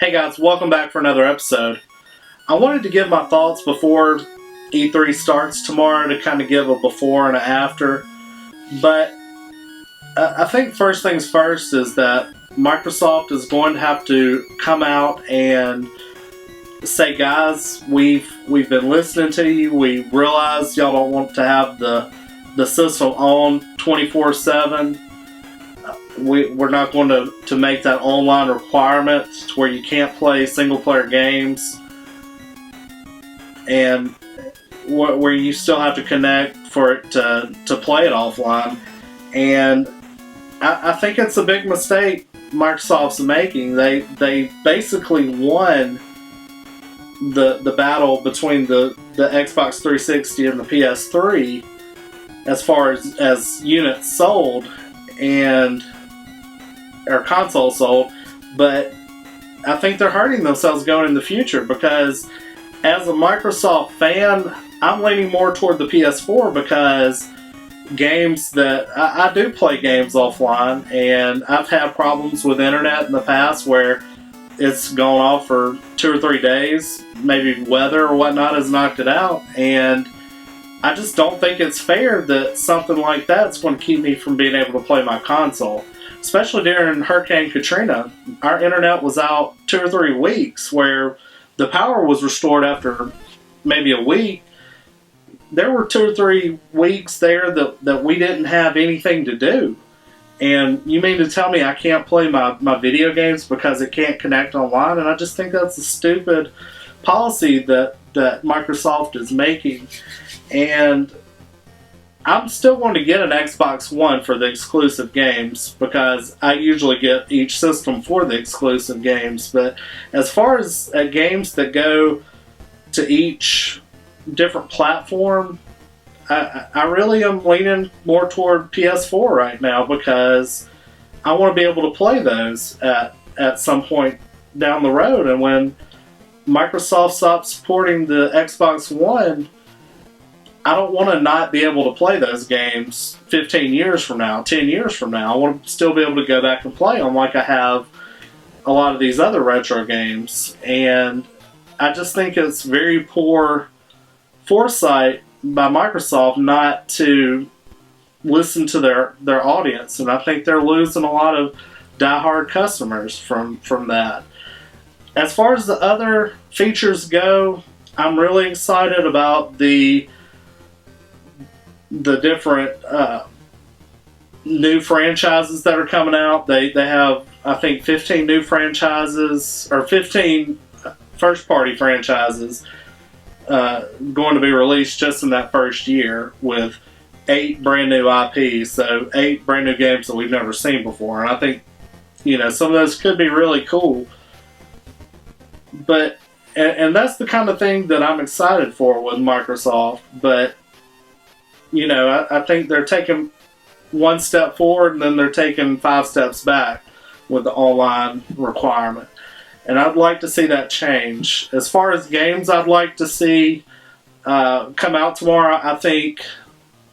Hey guys, welcome back for another episode. I wanted to give my thoughts before E3 starts tomorrow to kind of give a before and an after. But I think first things first is that Microsoft is going to have to come out and say, guys, we've been listening to you. We realize y'all don't want to have the system on 24/7. We're not going to make that online requirement to where you can't play single player games and where you still have to connect for it to play it offline. And I think it's a big mistake Microsoft's making. They basically won the battle between the Xbox 360 and the PS3 as far as units sold or consoles sold, but I think they're hurting themselves going in the future because as a Microsoft fan, I'm leaning more toward the PS4 because games that I do play games offline, and I've had problems with internet in the past where it's gone off for 2 or 3 days, maybe weather or whatnot has knocked it out, and I just don't think it's fair that something like that's going to keep me from being able to play my console. Especially during Hurricane Katrina, our internet was out 2 or 3 weeks where the power was restored after maybe a week. There were 2 or 3 weeks there that we didn't have anything to do. And you mean to tell me I can't play my video games because it can't connect online? And I just think that's a stupid policy that Microsoft is making. And I'm still going to get an Xbox One for the exclusive games because I usually get each system for the exclusive games. But as far as games that go to each different platform, I really am leaning more toward PS4 right now because I want to be able to play those at some point down the road. And when Microsoft stops supporting the Xbox One, I don't want to not be able to play those games 15 years from now, 10 years from now. I want to still be able to go back and play them like I have a lot of these other retro games. And I just think it's very poor foresight by Microsoft not to listen to their audience. And I think they're losing a lot of diehard customers from that. As far as the other features go, I'm really excited about the different new franchises that are coming out. They have, I think, 15 new franchises, or 15 first-party franchises going to be released just in that first year with 8 brand new IPs, so 8 brand new games that we've never seen before. And I think, some of those could be really cool. But, and that's the kind of thing that I'm excited for with Microsoft, but I think they're taking 1 step forward and then they're taking 5 steps back with the online requirement. And I'd like to see that change. As far as games I'd like to see come out tomorrow, I think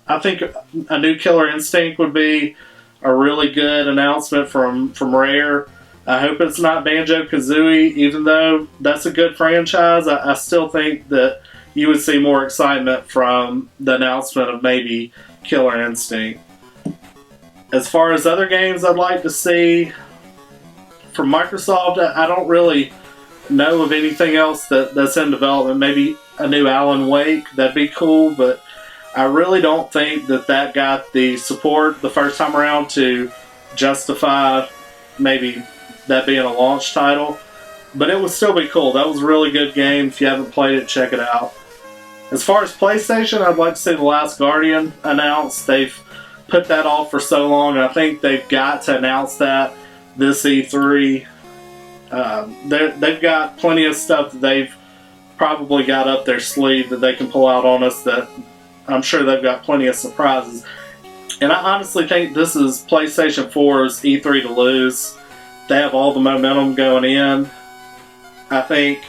a new Killer Instinct would be a really good announcement from Rare. I hope it's not Banjo-Kazooie, even though that's a good franchise. I still think that you would see more excitement from the announcement of maybe Killer Instinct. As far as other games I'd like to see from Microsoft, I don't really know of anything else that's in development. Maybe a new Alan Wake, that'd be cool, but I really don't think that got the support the first time around to justify maybe that being a launch title. But it would still be cool. That was a really good game. If you haven't played it, check it out. As far as PlayStation, I'd like to see The Last Guardian announced. They've put that off for so long, and I think they've got to announce that this E3. They've got plenty of stuff that they've probably got up their sleeve that they can pull out on us that I'm sure they've got plenty of surprises. And I honestly think this is PlayStation 4's E3 to lose. They have all the momentum going in. I think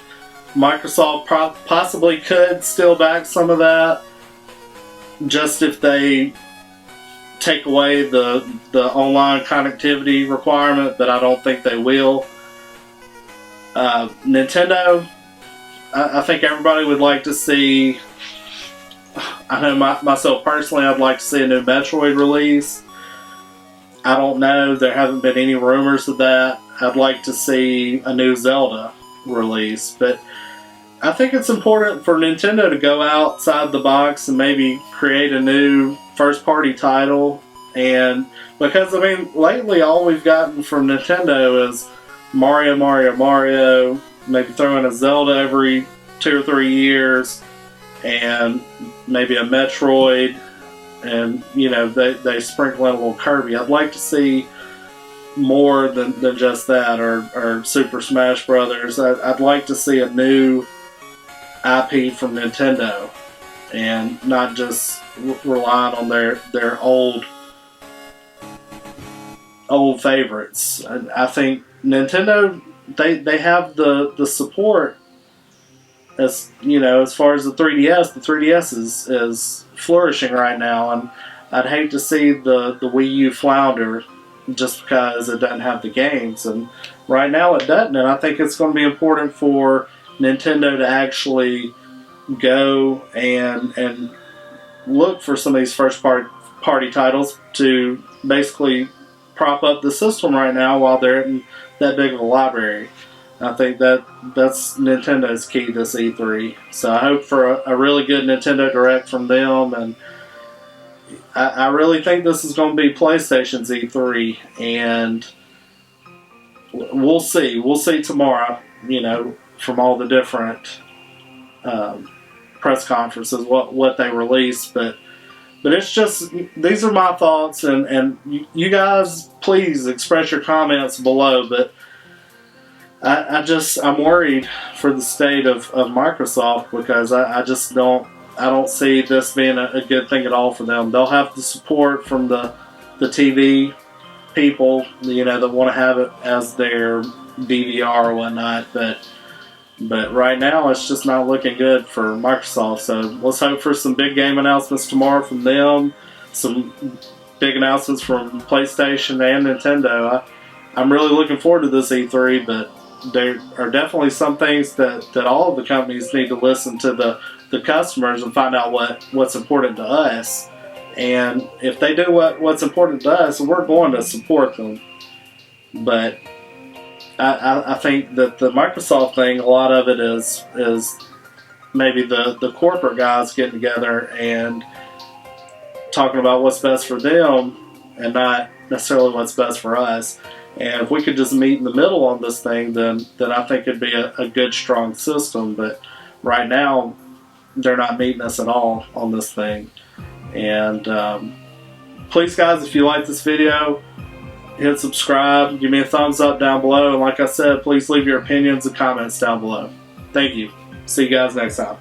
Microsoft possibly could still back some of that, just if they take away the online connectivity requirement, but I don't think they will. Nintendo, I think everybody would like to see. I know myself personally, I'd like to see a new Metroid release. I don't know. There haven't been any rumors of that. I'd like to see a new Zelda release. But I think it's important for Nintendo to go outside the box and maybe create a new first-party title. And because, I mean, lately all we've gotten from Nintendo is Mario, maybe throw in a Zelda every 2 or 3 years, and maybe a Metroid, and you know they sprinkle in a little Kirby. I'd like to see more than just that, or Super Smash Brothers. I'd like to see a new IP from Nintendo, and not just relying on their old favorites. I think Nintendo, they have the support. As you know, as far as the 3DS is flourishing right now, and I'd hate to see the Wii U flounder just because it doesn't have the games. And right now it doesn't, and I think it's going to be important for Nintendo to actually go and look for some of these first party titles to basically prop up the system right now while they're in that big of a library. I think that's Nintendo's key this E3. So I hope for a really good Nintendo Direct from them, and I really think this is going to be PlayStation's E3, and we'll see. We'll see tomorrow, you know, from all the different press conferences, what they release, but it's just, these are my thoughts, and you guys please express your comments below, but I'm worried for the state of Microsoft, because I don't see this being a good thing at all for them. They'll have the support from the TV people, you know, that want to have it as their DVR or whatnot, but right now it's just not looking good for Microsoft. So let's hope for some big game announcements tomorrow from them, some big announcements from PlayStation and Nintendo. I'm really looking forward to this E3, but there are definitely some things that all of the companies need to listen to the customers and find out what's important to us. And if they do what's important to us, we're going to support them. But I think that the Microsoft thing, a lot of it is maybe the corporate guys getting together and talking about what's best for them and not necessarily what's best for us. And if we could just meet in the middle on this thing, then I think it'd be a good, strong system. But right now, they're not meeting us at all on this thing. And please, guys, if you like this video, hit subscribe, give me a thumbs up down below, and like I said, please leave your opinions and comments down below. Thank you. See you guys next time.